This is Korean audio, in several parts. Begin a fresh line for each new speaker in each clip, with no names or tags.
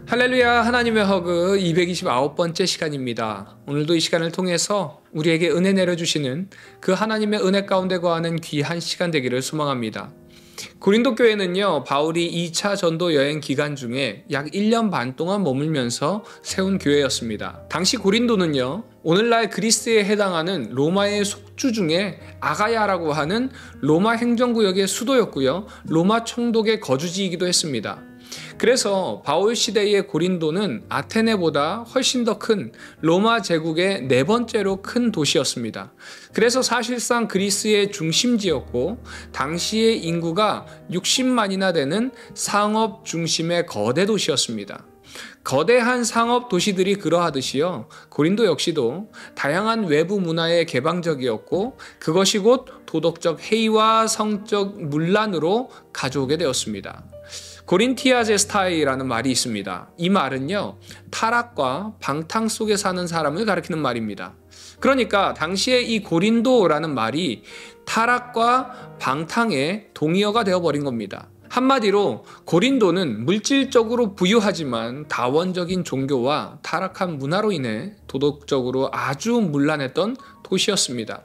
할렐루야, 하나님의 허그 229번째 시간입니다. 오늘도 이 시간을 통해서 우리에게 은혜 내려주시는 그 하나님의 은혜 가운데 거하는 귀한 시간 되기를 소망합니다. 고린도 교회는요, 바울이 2차 전도 여행 기간 중에 약 1년 반 동안 머물면서 세운 교회였습니다. 당시 고린도는요, 오늘날 그리스에 해당하는 로마의 속주 중에 아가야라고 하는 로마 행정구역의 수도였고요, 로마 총독의 거주지이기도 했습니다. 그래서 바울 시대의 고린도는 아테네보다 훨씬 더 큰 로마 제국의 네 번째로 큰 도시였습니다. 그래서 사실상 그리스의 중심지였고 당시의 인구가 60만이나 되는 상업 중심의 거대 도시였습니다. 거대한 상업 도시들이 그러하듯이요, 고린도 역시도 다양한 외부 문화에 개방적이었고 그것이 곧 도덕적 해이와 성적 문란으로 가져오게 되었습니다. 고린티아제스타이라는 말이 있습니다. 이 말은요, 타락과 방탕 속에 사는 사람을 가리키는 말입니다. 그러니까 당시에 이 고린도라는 말이 타락과 방탕의 동의어가 되어버린 겁니다. 한마디로 고린도는 물질적으로 부유하지만 다원적인 종교와 타락한 문화로 인해 도덕적으로 아주 문란했던 도시였습니다.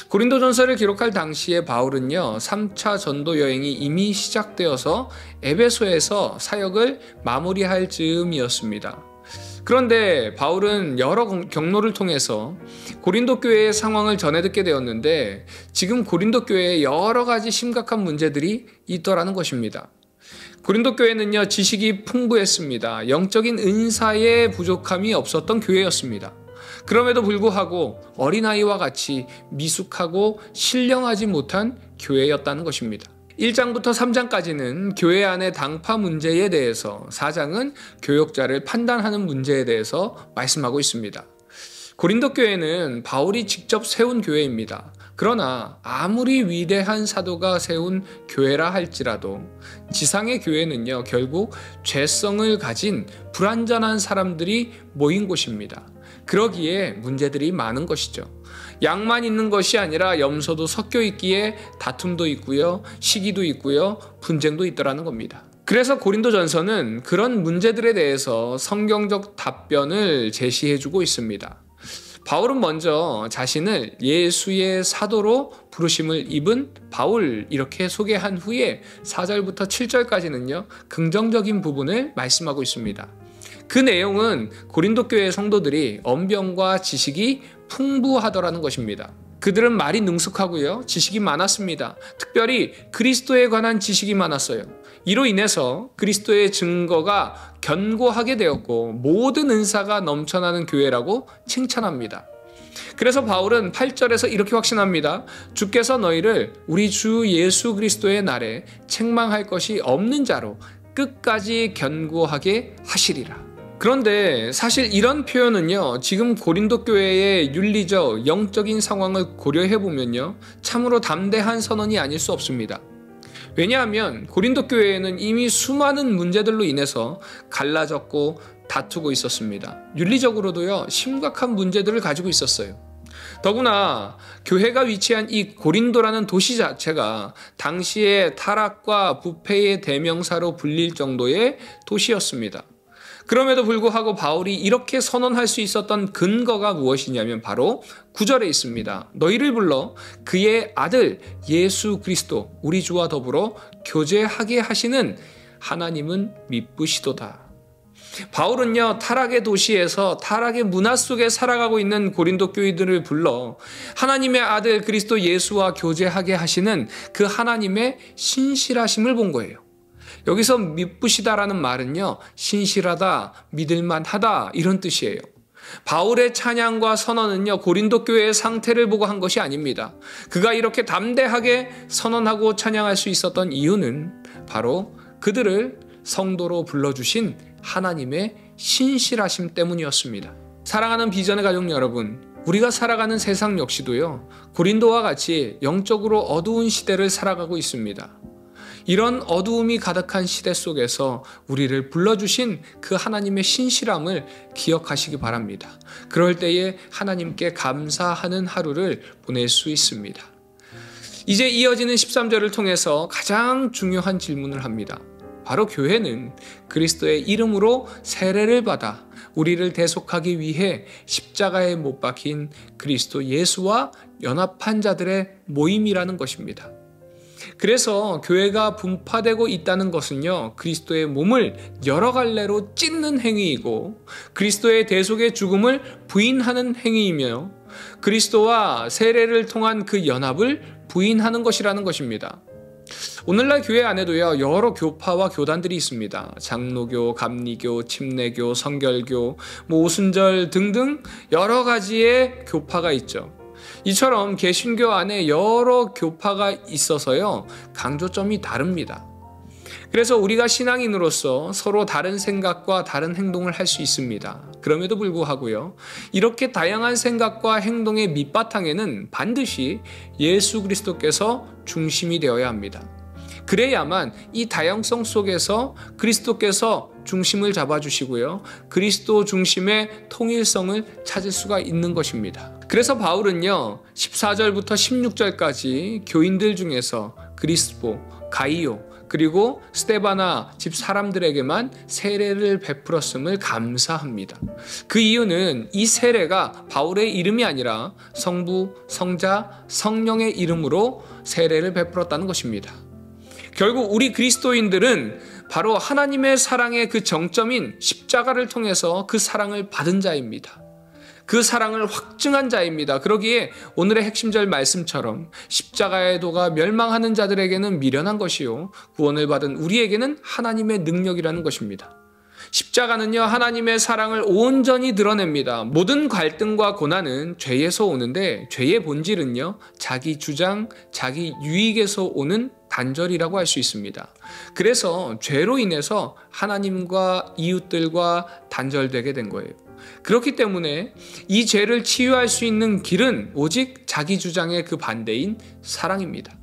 고린도전서를 기록할 당시에 바울은요, 3차 전도 여행이 이미 시작되어서 에베소에서 사역을 마무리할 즈음이었습니다. 그런데 바울은 여러 경로를 통해서 고린도 교회의 상황을 전해 듣게 되었는데 지금 고린도 교회에 여러 가지 심각한 문제들이 있더라는 것입니다. 고린도 교회는요, 지식이 풍부했습니다. 영적인 은사의 부족함이 없었던 교회였습니다. 그럼에도 불구하고 어린아이와 같이 미숙하고 신령하지 못한 교회였다는 것입니다. 1장부터 3장까지는 교회 안의 당파 문제에 대해서, 4장은 교역자를 판단하는 문제에 대해서 말씀하고 있습니다. 고린도 교회는 바울이 직접 세운 교회입니다. 그러나 아무리 위대한 사도가 세운 교회라 할지라도 지상의 교회는요, 결국 죄성을 가진 불완전한 사람들이 모인 곳입니다. 그러기에 문제들이 많은 것이죠. 양만 있는 것이 아니라 염소도 섞여 있기에 다툼도 있고요, 시기도 있고요, 분쟁도 있더라는 겁니다. 그래서 고린도전서는 그런 문제들에 대해서 성경적 답변을 제시해주고 있습니다. 바울은 먼저 자신을 예수의 사도로 부르심을 입은 바울 이렇게 소개한 후에 4절부터 7절까지는요, 긍정적인 부분을 말씀하고 있습니다. 그 내용은 고린도 교회 성도들이 언변과 지식이 풍부하더라는 것입니다. 그들은 말이 능숙하고요, 지식이 많았습니다. 특별히 그리스도에 관한 지식이 많았어요. 이로 인해서 그리스도의 증거가 견고하게 되었고 모든 은사가 넘쳐나는 교회라고 칭찬합니다. 그래서 바울은 8절에서 이렇게 확신합니다. 주께서 너희를 우리 주 예수 그리스도의 날에 책망할 것이 없는 자로 끝까지 견고하게 하시리라. 그런데 사실 이런 표현은요, 지금 고린도 교회의 윤리적, 영적인 상황을 고려해보면요, 참으로 담대한 선언이 아닐 수 없습니다. 왜냐하면 고린도 교회에는 이미 수많은 문제들로 인해서 갈라졌고 다투고 있었습니다. 윤리적으로도요, 심각한 문제들을 가지고 있었어요. 더구나 교회가 위치한 이 고린도라는 도시 자체가 당시의 타락과 부패의 대명사로 불릴 정도의 도시였습니다. 그럼에도 불구하고 바울이 이렇게 선언할 수 있었던 근거가 무엇이냐면 바로 9절에 있습니다. 너희를 불러 그의 아들 예수 그리스도 우리 주와 더불어 교제하게 하시는 하나님은 미쁘시도다. 바울은요, 타락의 도시에서 타락의 문화 속에 살아가고 있는 고린도 교인들을 불러 하나님의 아들 그리스도 예수와 교제하게 하시는 그 하나님의 신실하심을 본 거예요. 여기서 미쁘시다라는 말은요, 신실하다, 믿을만하다 이런 뜻이에요. 바울의 찬양과 선언은요, 고린도 교회의 상태를 보고 한 것이 아닙니다. 그가 이렇게 담대하게 선언하고 찬양할 수 있었던 이유는 바로 그들을 성도로 불러주신 하나님의 신실하심 때문이었습니다. 사랑하는 비전의 가족 여러분, 우리가 살아가는 세상 역시도요, 고린도와 같이 영적으로 어두운 시대를 살아가고 있습니다. 이런 어두움이 가득한 시대 속에서 우리를 불러주신 그 하나님의 신실함을 기억하시기 바랍니다. 그럴 때에 하나님께 감사하는 하루를 보낼 수 있습니다. 이제 이어지는 13절을 통해서 가장 중요한 질문을 합니다. 바로 교회는 그리스도의 이름으로 세례를 받아 우리를 대속하기 위해 십자가에 못 박힌 그리스도 예수와 연합한 자들의 모임이라는 것입니다. 그래서 교회가 분파되고 있다는 것은요, 그리스도의 몸을 여러 갈래로 찢는 행위이고 그리스도의 대속의 죽음을 부인하는 행위이며 그리스도와 세례를 통한 그 연합을 부인하는 것이라는 것입니다. 오늘날 교회 안에도요, 여러 교파와 교단들이 있습니다. 장로교, 감리교, 침례교, 성결교, 오순절 등등 여러 가지의 교파가 있죠. 이처럼 개신교 안에 여러 교파가 있어서요, 강조점이 다릅니다. 그래서 우리가 신앙인으로서 서로 다른 생각과 다른 행동을 할 수 있습니다. 그럼에도 불구하고요, 이렇게 다양한 생각과 행동의 밑바탕에는 반드시 예수 그리스도께서 중심이 되어야 합니다. 그래야만 이 다양성 속에서 그리스도께서 중심을 잡아주시고요, 그리스도 중심의 통일성을 찾을 수가 있는 것입니다. 그래서 바울은요, 14절부터 16절까지 교인들 중에서 그리스포, 가이오, 그리고 스데바나 집 사람들에게만 세례를 베풀었음을 감사합니다. 그 이유는 이 세례가 바울의 이름이 아니라 성부, 성자, 성령의 이름으로 세례를 베풀었다는 것입니다. 결국 우리 그리스도인들은 바로 하나님의 사랑의 그 정점인 십자가를 통해서 그 사랑을 받은 자입니다. 그 사랑을 확증한 자입니다. 그러기에 오늘의 핵심절 말씀처럼 십자가의 도가 멸망하는 자들에게는 미련한 것이요, 구원을 받은 우리에게는 하나님의 능력이라는 것입니다. 십자가는요, 하나님의 사랑을 온전히 드러냅니다. 모든 갈등과 고난은 죄에서 오는데 죄의 본질은요, 자기 주장, 자기 유익에서 오는 단절이라고 할 수 있습니다. 그래서 죄로 인해서 하나님과 이웃들과 단절되게 된 거예요. 그렇기 때문에 이 죄를 치유할 수 있는 길은 오직 자기 주장의 그 반대인 사랑입니다.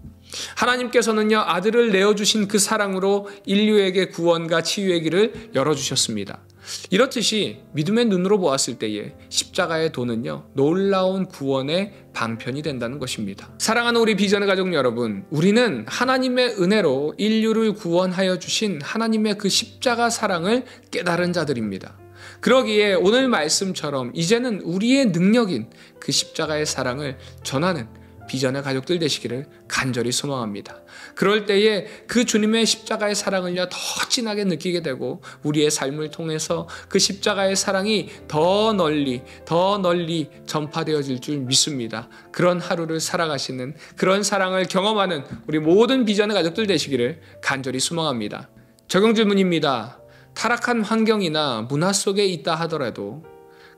하나님께서는요, 아들을 내어주신 그 사랑으로 인류에게 구원과 치유의 길을 열어주셨습니다. 이렇듯이 믿음의 눈으로 보았을 때에 십자가의 도는요, 놀라운 구원의 방편이 된다는 것입니다. 사랑하는 우리 비전의 가족 여러분, 우리는 하나님의 은혜로 인류를 구원하여 주신 하나님의 그 십자가 사랑을 깨달은 자들입니다. 그러기에 오늘 말씀처럼 이제는 우리의 능력인 그 십자가의 사랑을 전하는 비전의 가족들 되시기를 간절히 소망합니다. 그럴 때에 그 주님의 십자가의 사랑을요, 더 진하게 느끼게 되고 우리의 삶을 통해서 그 십자가의 사랑이 더 널리 전파되어질 줄 믿습니다. 그런 하루를 살아가시는, 그런 사랑을 경험하는 우리 모든 비전의 가족들 되시기를 간절히 소망합니다. 적용 질문입니다. 타락한 환경이나 문화 속에 있다 하더라도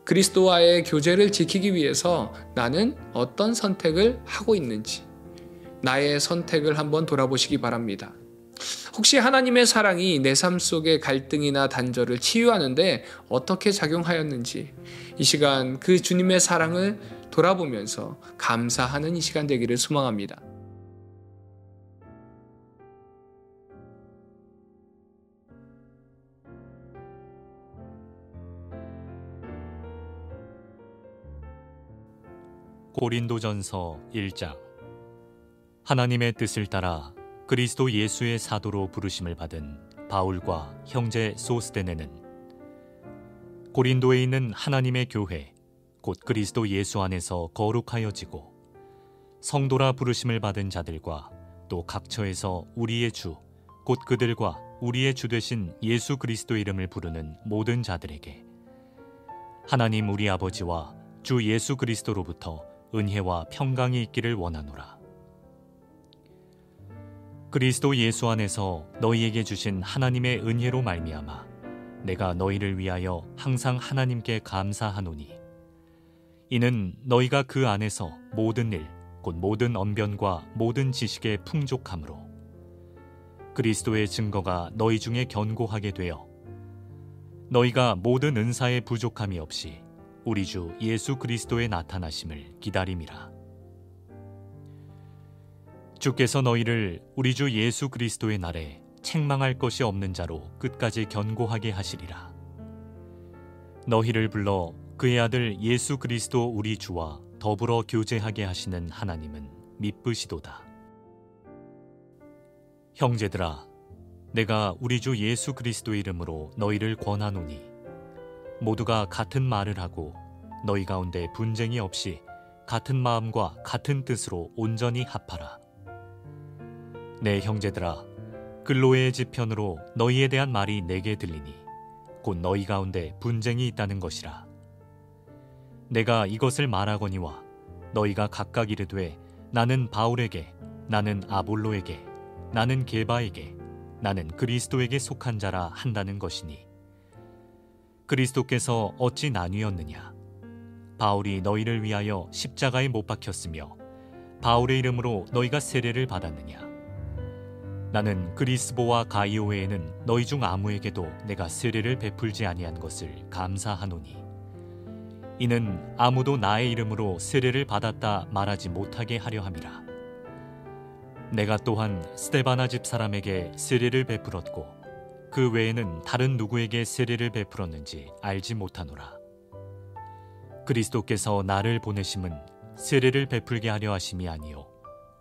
그리스도와의 교제를 지키기 위해서 나는 어떤 선택을 하고 있는지, 나의 선택을 한번 돌아보시기 바랍니다. 혹시 하나님의 사랑이 내 삶 속의 갈등이나 단절을 치유하는데 어떻게 작용하였는지, 이 시간 그 주님의 사랑을 돌아보면서 감사하는 이 시간 되기를 소망합니다.
고린도전서 1장. 하나님의 뜻을 따라 그리스도 예수의 사도로 부르심을 받은 바울과 형제 소스데네는 고린도에 있는 하나님의 교회 곧 그리스도 예수 안에서 거룩하여지고 성도라 부르심을 받은 자들과 또 각처에서 우리의 주 곧 그들과 우리의 주 되신 예수 그리스도 이름을 부르는 모든 자들에게 하나님 우리 아버지와 주 예수 그리스도로부터 은혜와 평강이 있기를 원하노라. 그리스도 예수 안에서 너희에게 주신 하나님의 은혜로 말미암아 내가 너희를 위하여 항상 하나님께 감사하노니, 이는 너희가 그 안에서 모든 일 곧 모든 언변과 모든 지식에 풍족함으로 그리스도의 증거가 너희 중에 견고하게 되어 너희가 모든 은사에 부족함이 없이 우리 주 예수 그리스도의 나타나심을 기다림이라. 주께서 너희를 우리 주 예수 그리스도의 날에 책망할 것이 없는 자로 끝까지 견고하게 하시리라. 너희를 불러 그의 아들 예수 그리스도 우리 주와 더불어 교제하게 하시는 하나님은 미쁘시도다. 형제들아, 내가 우리 주 예수 그리스도의 이름으로 너희를 권하노니 모두가 같은 말을 하고 너희 가운데 분쟁이 없이 같은 마음과 같은 뜻으로 온전히 합하라. 내 형제들아, 글로의 집 편으로 너희에 대한 말이 내게 들리니 곧 너희 가운데 분쟁이 있다는 것이라. 내가 이것을 말하거니와 너희가 각각 이르되 나는 바울에게, 나는 아볼로에게, 나는 게바에게, 나는 그리스도에게 속한 자라 한다는 것이니 그리스도께서 어찌 나뉘었느냐? 바울이 너희를 위하여 십자가에 못 박혔으며 바울의 이름으로 너희가 세례를 받았느냐? 나는 그리스보와 가이오 외에는 너희 중 아무에게도 내가 세례를 베풀지 아니한 것을 감사하노니 이는 아무도 나의 이름으로 세례를 받았다 말하지 못하게 하려 함이라. 내가 또한 스데바나 집 사람에게 세례를 베풀었고 그 외에는 다른 누구에게 세례를 베풀었는지 알지 못하노라. 그리스도께서 나를 보내심은 세례를 베풀게 하려 하심이 아니요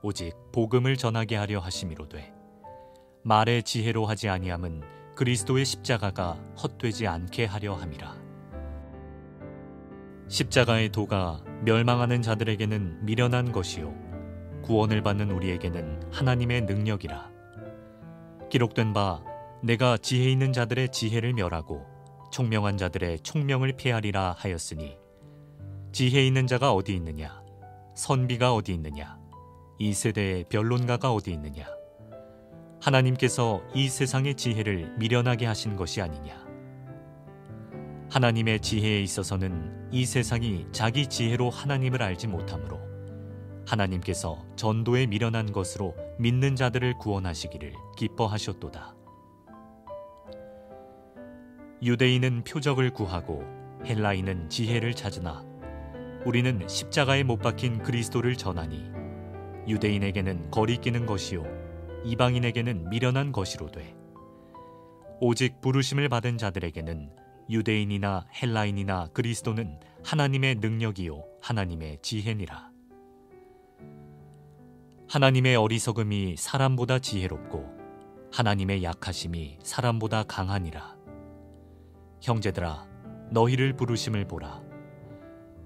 오직 복음을 전하게 하려 하심이로되 말의 지혜로 하지 아니함은 그리스도의 십자가가 헛되지 않게 하려 함이라. 십자가의 도가 멸망하는 자들에게는 미련한 것이요 구원을 받는 우리에게는 하나님의 능력이라. 기록된 바 내가 지혜 있는 자들의 지혜를 멸하고 총명한 자들의 총명을 폐하리라 하였으니 지혜 있는 자가 어디 있느냐? 선비가 어디 있느냐? 이 세대의 변론가가 어디 있느냐? 하나님께서 이 세상의 지혜를 미련하게 하신 것이 아니냐? 하나님의 지혜에 있어서는 이 세상이 자기 지혜로 하나님을 알지 못하므로 하나님께서 전도에 미련한 것으로 믿는 자들을 구원하시기를 기뻐하셨도다. 유대인은 표적을 구하고 헬라인은 지혜를 찾으나 우리는 십자가에 못 박힌 그리스도를 전하니 유대인에게는 거리끼는 것이요 이방인에게는 미련한 것이로되 오직 부르심을 받은 자들에게는 유대인이나 헬라인이나 그리스도는 하나님의 능력이요 하나님의 지혜니라. 하나님의 어리석음이 사람보다 지혜롭고 하나님의 약하심이 사람보다 강하니라. 형제들아, 너희를 부르심을 보라.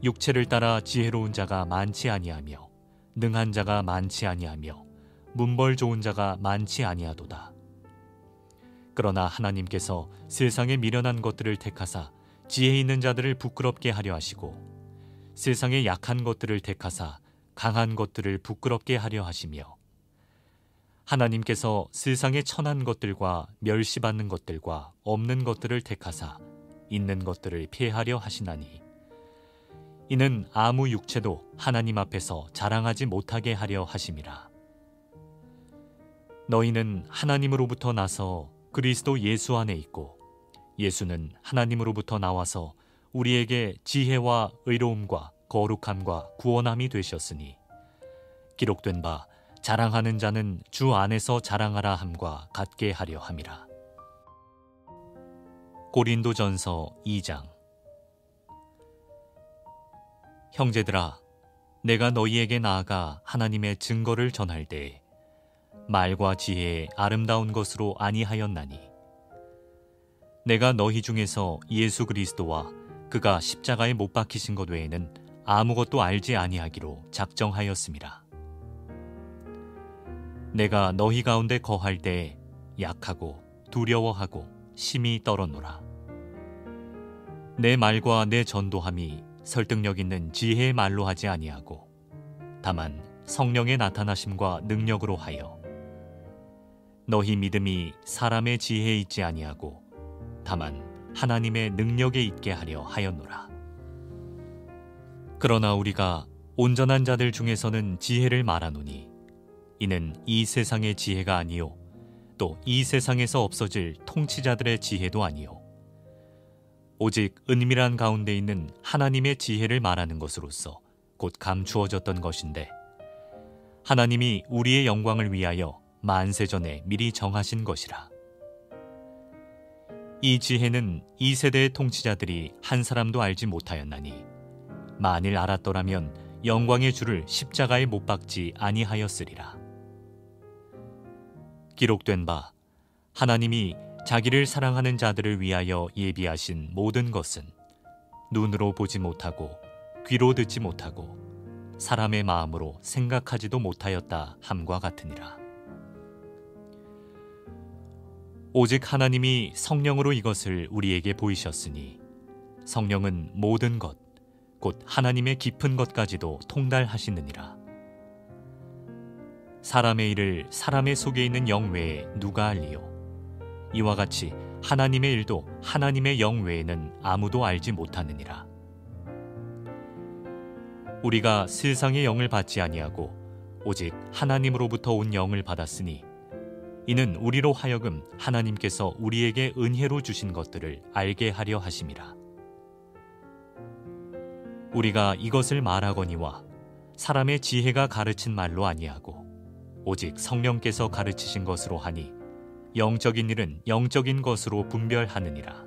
육체를 따라 지혜로운 자가 많지 아니하며 능한 자가 많지 아니하며 문벌 좋은 자가 많지 아니하도다. 그러나 하나님께서 세상에 미련한 것들을 택하사 지혜 있는 자들을 부끄럽게 하려 하시고 세상에 약한 것들을 택하사 강한 것들을 부끄럽게 하려 하시며 하나님께서 세상에 천한 것들과 멸시받는 것들과 없는 것들을 택하사 있는 것들을 폐하려 하시나니 이는 아무 육체도 하나님 앞에서 자랑하지 못하게 하려 하심이라. 너희는 하나님으로부터 나서 그리스도 예수 안에 있고 예수는 하나님으로부터 나와서 우리에게 지혜와 의로움과 거룩함과 구원함이 되셨으니 기록된 바 자랑하는 자는 주 안에서 자랑하라 함과 같게 하려 함이라. 고린도전서 2장. 형제들아, 내가 너희에게 나아가 하나님의 증거를 전할 때에 말과 지혜에 아름다운 것으로 아니하였나니 내가 너희 중에서 예수 그리스도와 그가 십자가에 못 박히신 것 외에는 아무것도 알지 아니하기로 작정하였음이라. 내가 너희 가운데 거할 때에 약하고 두려워하고 심히 떨었노라. 내 말과 내 전도함이 설득력 있는 지혜의 말로 하지 아니하고 다만 성령의 나타나심과 능력으로 하여 너희 믿음이 사람의 지혜에 있지 아니하고 다만 하나님의 능력에 있게 하려 하였노라. 그러나 우리가 온전한 자들 중에서는 지혜를 말하노니 이는 이 세상의 지혜가 아니요 또 이 세상에서 없어질 통치자들의 지혜도 아니요 오직 은밀한 가운데 있는 하나님의 지혜를 말하는 것으로서 곧 감추어졌던 것인데 하나님이 우리의 영광을 위하여 만세 전에 미리 정하신 것이라. 이 지혜는 이 세대의 통치자들이 한 사람도 알지 못하였나니 만일 알았더라면 영광의 주를 십자가에 못 박지 아니하였으리라. 기록된 바 하나님이 자기를 사랑하는 자들을 위하여 예비하신 모든 것은 눈으로 보지 못하고 귀로 듣지 못하고 사람의 마음으로 생각하지도 못하였다 함과 같으니라. 오직 하나님이 성령으로 이것을 우리에게 보이셨으니 성령은 모든 것, 곧 하나님의 깊은 것까지도 통달하시느니라. 사람의 일을 사람의 속에 있는 영 외에 누가 알리요? 이와 같이 하나님의 일도 하나님의 영 외에는 아무도 알지 못하느니라. 우리가 세상의 영을 받지 아니하고 오직 하나님으로부터 온 영을 받았으니 이는 우리로 하여금 하나님께서 우리에게 은혜로 주신 것들을 알게 하려 하심이라. 우리가 이것을 말하거니와 사람의 지혜가 가르친 말로 아니하고 오직 성령께서 가르치신 것으로 하니 영적인 일은 영적인 것으로 분별하느니라.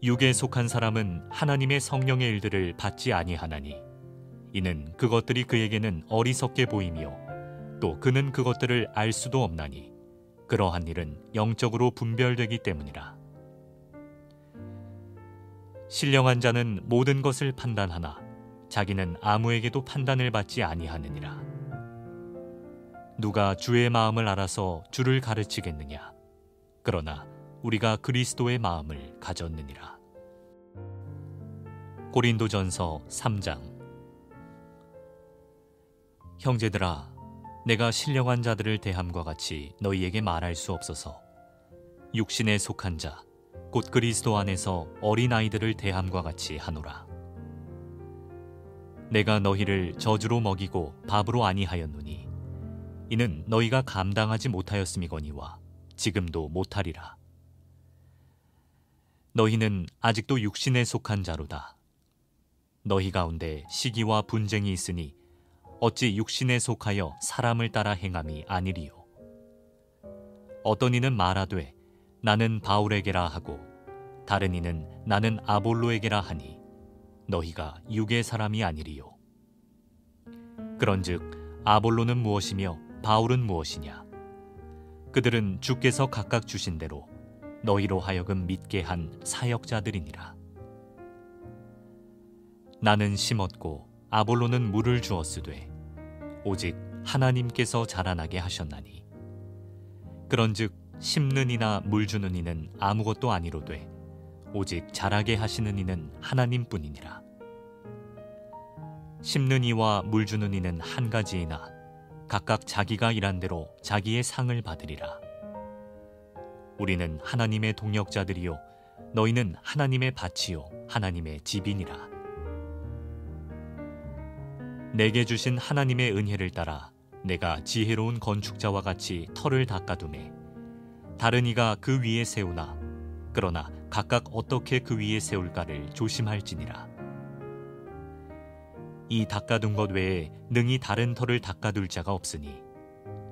육에 속한 사람은 하나님의 성령의 일들을 받지 아니하나니 이는 그것들이 그에게는 어리석게 보이며 또 그는 그것들을 알 수도 없나니 그러한 일은 영적으로 분별되기 때문이라. 신령한 자는 모든 것을 판단하나 자기는 아무에게도 판단을 받지 아니하느니라. 누가 주의 마음을 알아서 주를 가르치겠느냐? 그러나 우리가 그리스도의 마음을 가졌느니라. 고린도전서 3장. 형제들아, 내가 신령한 자들을 대함과 같이 너희에게 말할 수 없어서 육신에 속한 자, 곧 그리스도 안에서 어린아이들을 대함과 같이 하노라. 내가 너희를 저주로 먹이고 밥으로 아니하였노니 이는 너희가 감당하지 못하였음이거니와 지금도 못하리라. 너희는 아직도 육신에 속한 자로다. 너희 가운데 시기와 분쟁이 있으니 어찌 육신에 속하여 사람을 따라 행함이 아니리요. 어떤 이는 말하되 나는 바울에게라 하고 다른 이는 나는 아볼로에게라 하니 너희가 육의 사람이 아니리요. 그런즉 아볼로는 무엇이며 바울은 무엇이냐? 그들은 주께서 각각 주신 대로 너희로 하여금 믿게 한 사역자들이니라. 나는 심었고 아볼로는 물을 주었으되 오직 하나님께서 자라나게 하셨나니 그런즉 심는 이나 물 주는 이는 아무것도 아니로되 오직 자라게 하시는 이는 하나님뿐이니라. 심는 이와 물 주는 이는 한 가지이나 각각 자기가 일한 대로 자기의 상을 받으리라. 우리는 하나님의 동역자들이요 너희는 하나님의 밭이요 하나님의 집이니라. 내게 주신 하나님의 은혜를 따라 내가 지혜로운 건축자와 같이 터를 닦아두매 다른 이가 그 위에 세우나 그러나 각각 어떻게 그 위에 세울까를 조심할지니라. 이 닦아둔 것 외에 능히 다른 터를 닦아둘 자가 없으니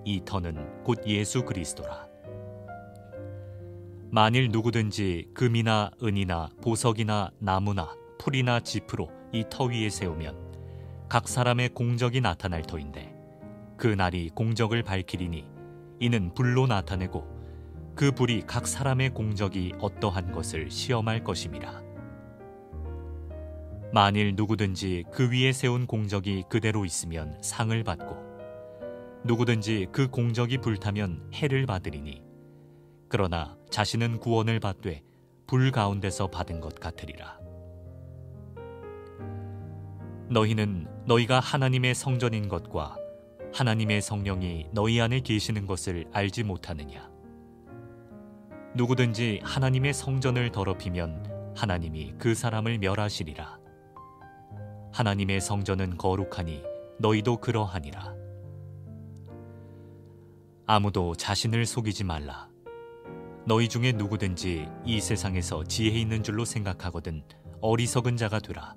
이 터는 곧 예수 그리스도라. 만일 누구든지 금이나 은이나 보석이나 나무나 풀이나 짚으로 이 터 위에 세우면 각 사람의 공적이 나타날 터인데 그 날이 공적을 밝히리니 이는 불로 나타내고 그 불이 각 사람의 공적이 어떠한 것을 시험할 것임이라. 만일 누구든지 그 위에 세운 공적이 그대로 있으면 상을 받고 누구든지 그 공적이 불타면 해를 받으리니 그러나 자신은 구원을 받되 불 가운데서 받은 것 같으리라. 너희는 너희가 하나님의 성전인 것과 하나님의 성령이 너희 안에 계시는 것을 알지 못하느냐? 누구든지 하나님의 성전을 더럽히면 하나님이 그 사람을 멸하시리라. 하나님의 성전은 거룩하니 너희도 그러하니라. 아무도 자신을 속이지 말라. 너희 중에 누구든지 이 세상에서 지혜 있는 줄로 생각하거든 어리석은 자가 되라.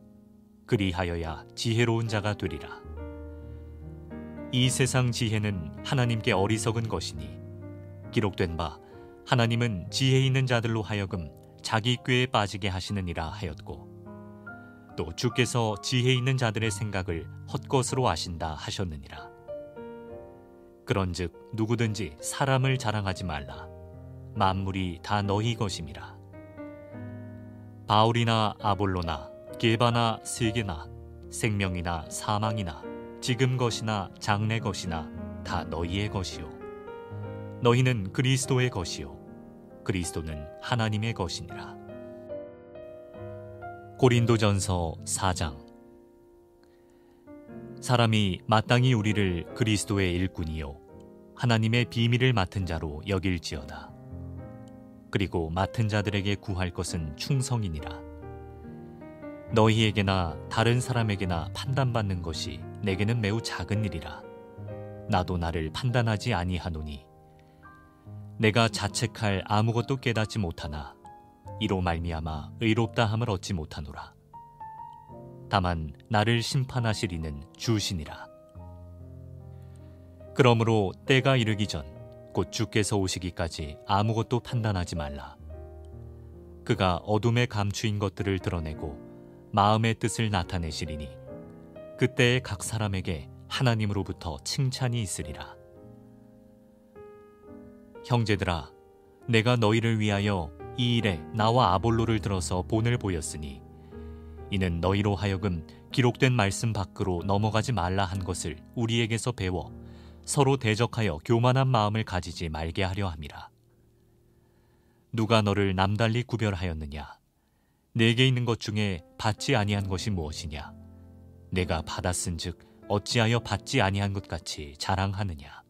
그리하여야 지혜로운 자가 되리라. 이 세상 지혜는 하나님께 어리석은 것이니 기록된 바 하나님은 지혜 있는 자들로 하여금 자기 꾀에 빠지게 하시느니라 하였고 또 주께서 지혜 있는 자들의 생각을 헛것으로 아신다 하셨느니라. 그런즉 누구든지 사람을 자랑하지 말라. 만물이 다 너희 것임이라. 바울이나 아볼로나 게바나 세게나 생명이나 사망이나 지금 것이나 장래 것이나 다 너희의 것이요 너희는 그리스도의 것이요 그리스도는 하나님의 것이니라. 고린도전서 4장. 사람이 마땅히 우리를 그리스도의 일꾼이요 하나님의 비밀을 맡은 자로 여길지어다. 그리고 맡은 자들에게 구할 것은 충성이니라. 너희에게나 다른 사람에게나 판단받는 것이 내게는 매우 작은 일이라. 나도 나를 판단하지 아니하노니 내가 자책할 아무것도 깨닫지 못하나 이로 말미암아 의롭다 함을 얻지 못하노라. 다만 나를 심판하시리는 주시니라. 그러므로 때가 이르기 전 곧 주께서 오시기까지 아무것도 판단하지 말라. 그가 어둠에 감추인 것들을 드러내고 마음의 뜻을 나타내시리니 그때에 각 사람에게 하나님으로부터 칭찬이 있으리라. 형제들아, 내가 너희를 위하여 이 일에 나와 아볼로를 들어서 본을 보였으니 이는 너희로 하여금 기록된 말씀 밖으로 넘어가지 말라 한 것을 우리에게서 배워 서로 대적하여 교만한 마음을 가지지 말게 하려 함이라. 누가 너를 남달리 구별하였느냐? 내게 있는 것 중에 받지 아니한 것이 무엇이냐? 내가 받았은즉 어찌하여 받지 아니한 것 같이 자랑하느냐?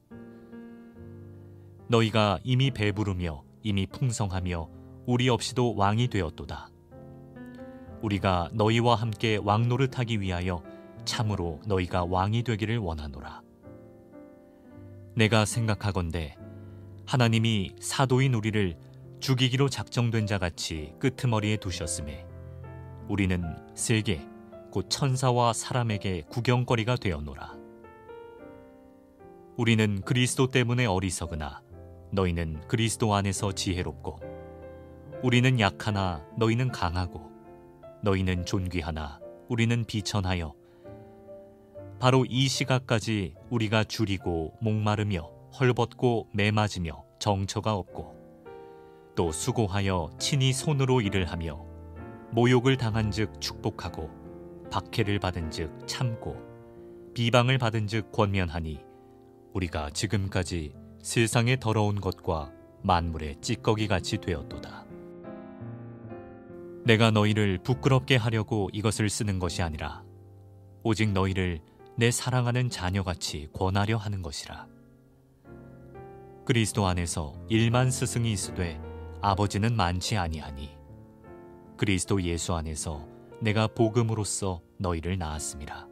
너희가 이미 배부르며 이미 풍성하며 우리 없이도 왕이 되었도다. 우리가 너희와 함께 왕노릇하기 위하여 참으로 너희가 왕이 되기를 원하노라. 내가 생각하건대 하나님이 사도인 우리를 죽이기로 작정된 자같이 끄트머리에 두셨음에 우리는 세계 곧 천사와 사람에게 구경거리가 되었노라. 우리는 그리스도 때문에 어리석으나 너희는 그리스도 안에서 지혜롭고 우리는 약하나 너희는 강하고 너희는 존귀하나 우리는 비천하여 바로 이 시각까지 우리가 줄이고 목마르며 헐벗고 매맞으며 정처가 없고 또 수고하여 친히 손으로 일을 하며 모욕을 당한즉 축복하고 박해를 받은즉 참고 비방을 받은즉 권면하니 우리가 지금까지 세상의 더러운 것과 만물의 찌꺼기같이 되었도다. 내가 너희를 부끄럽게 하려고 이것을 쓰는 것이 아니라 오직 너희를 내 사랑하는 자녀같이 권하려 하는 것이라. 그리스도 안에서 1만 스승이 있으되 아버지는 많지 아니하니 그리스도 예수 안에서 내가 복음으로써 너희를 낳았음이라.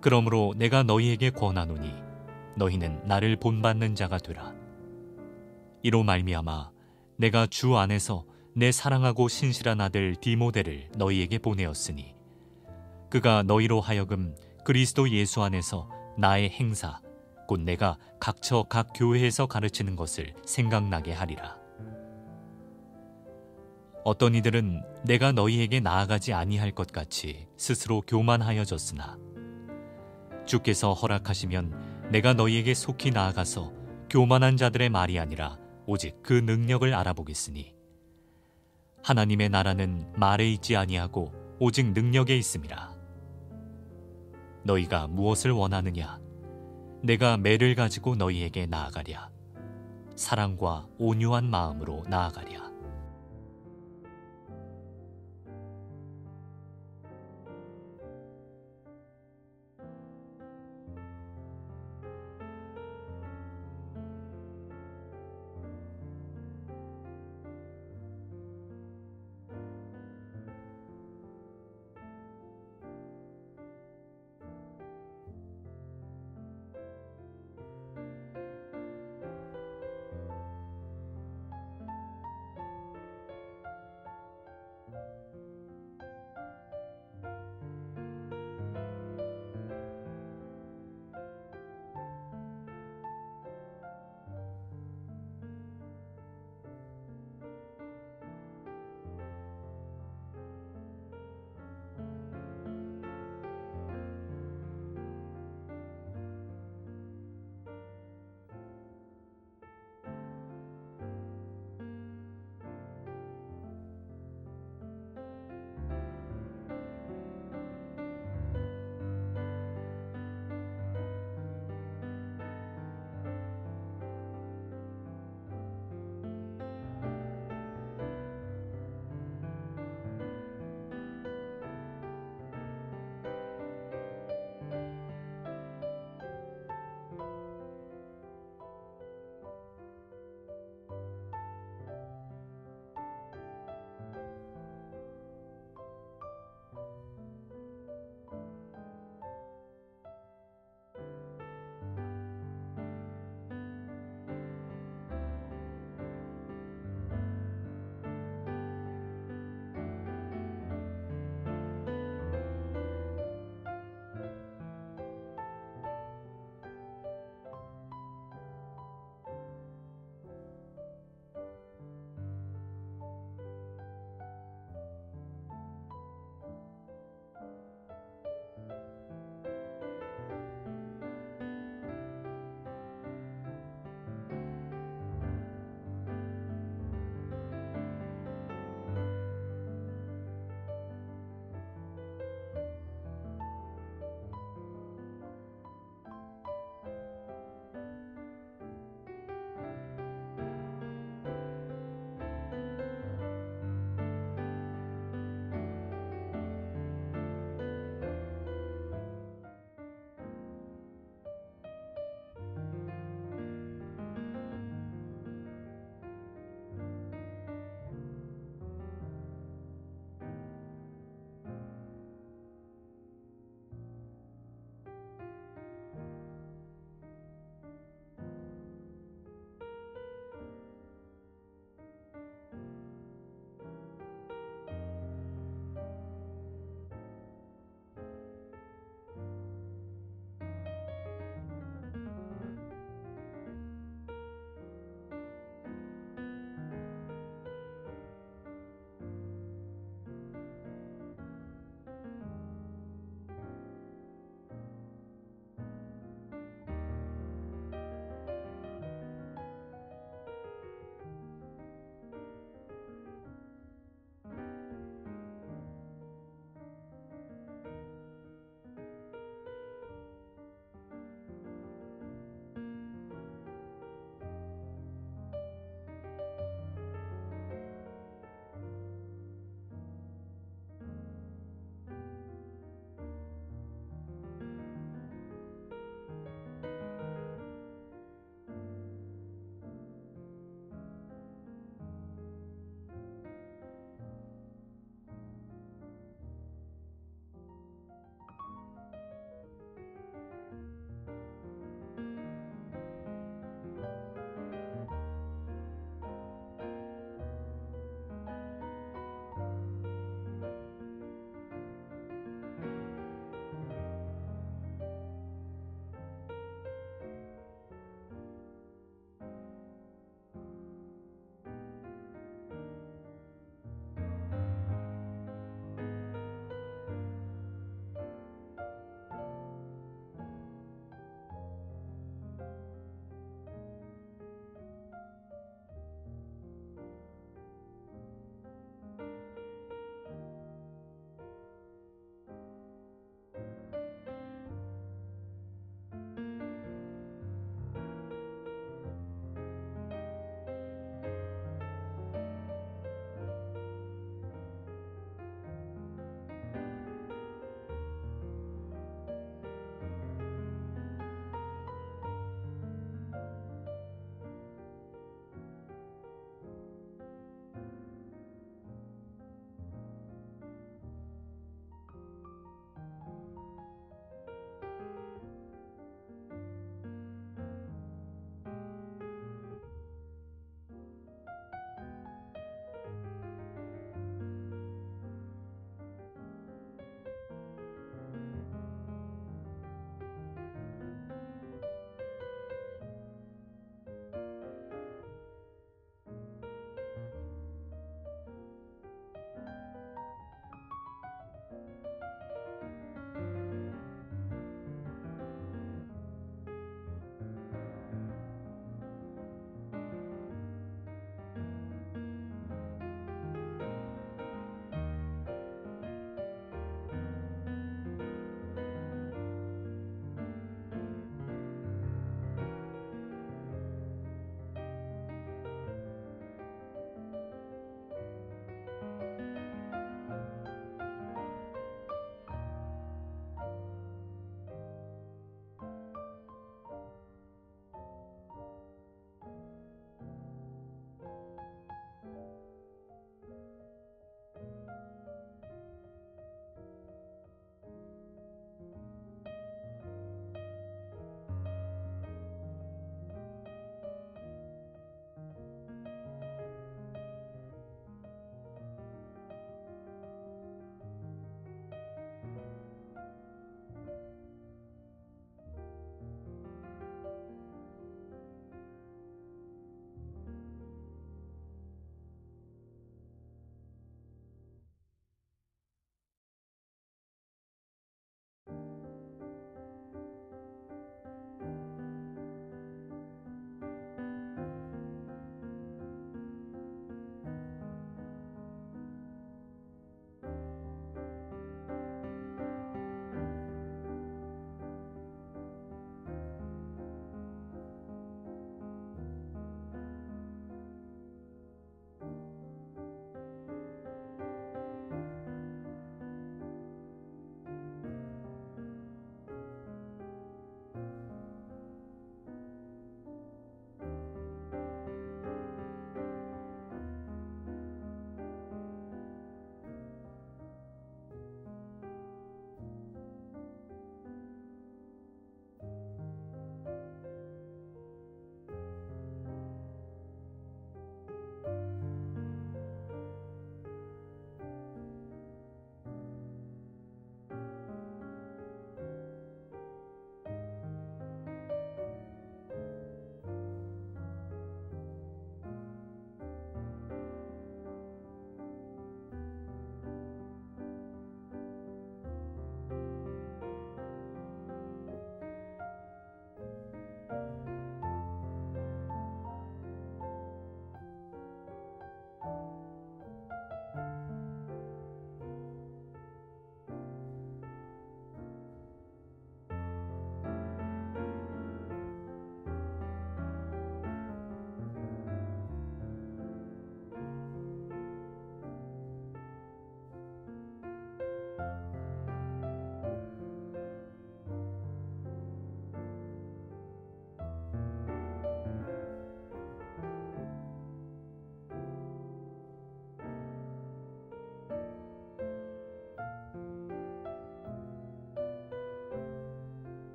그러므로 내가 너희에게 권하노니 너희는 나를 본받는 자가 되라. 이로 말미암아 내가 주 안에서 내 사랑하고 신실한 아들 디모데를 너희에게 보내었으니 그가 너희로 하여금 그리스도 예수 안에서 나의 행사 곧 내가 각처 각 교회에서 가르치는 것을 생각나게 하리라. 어떤 이들은 내가 너희에게 나아가지 아니할 것 같이 스스로 교만하여졌으나 주께서 허락하시면 내가 너희에게 속히 나아가서 교만한 자들의 말이 아니라 오직 그 능력을 알아보겠으니 하나님의 나라는 말에 있지 아니하고 오직 능력에 있음이라. 너희가 무엇을 원하느냐? 내가 매를 가지고 너희에게 나아가랴. 사랑과 온유한 마음으로 나아가랴.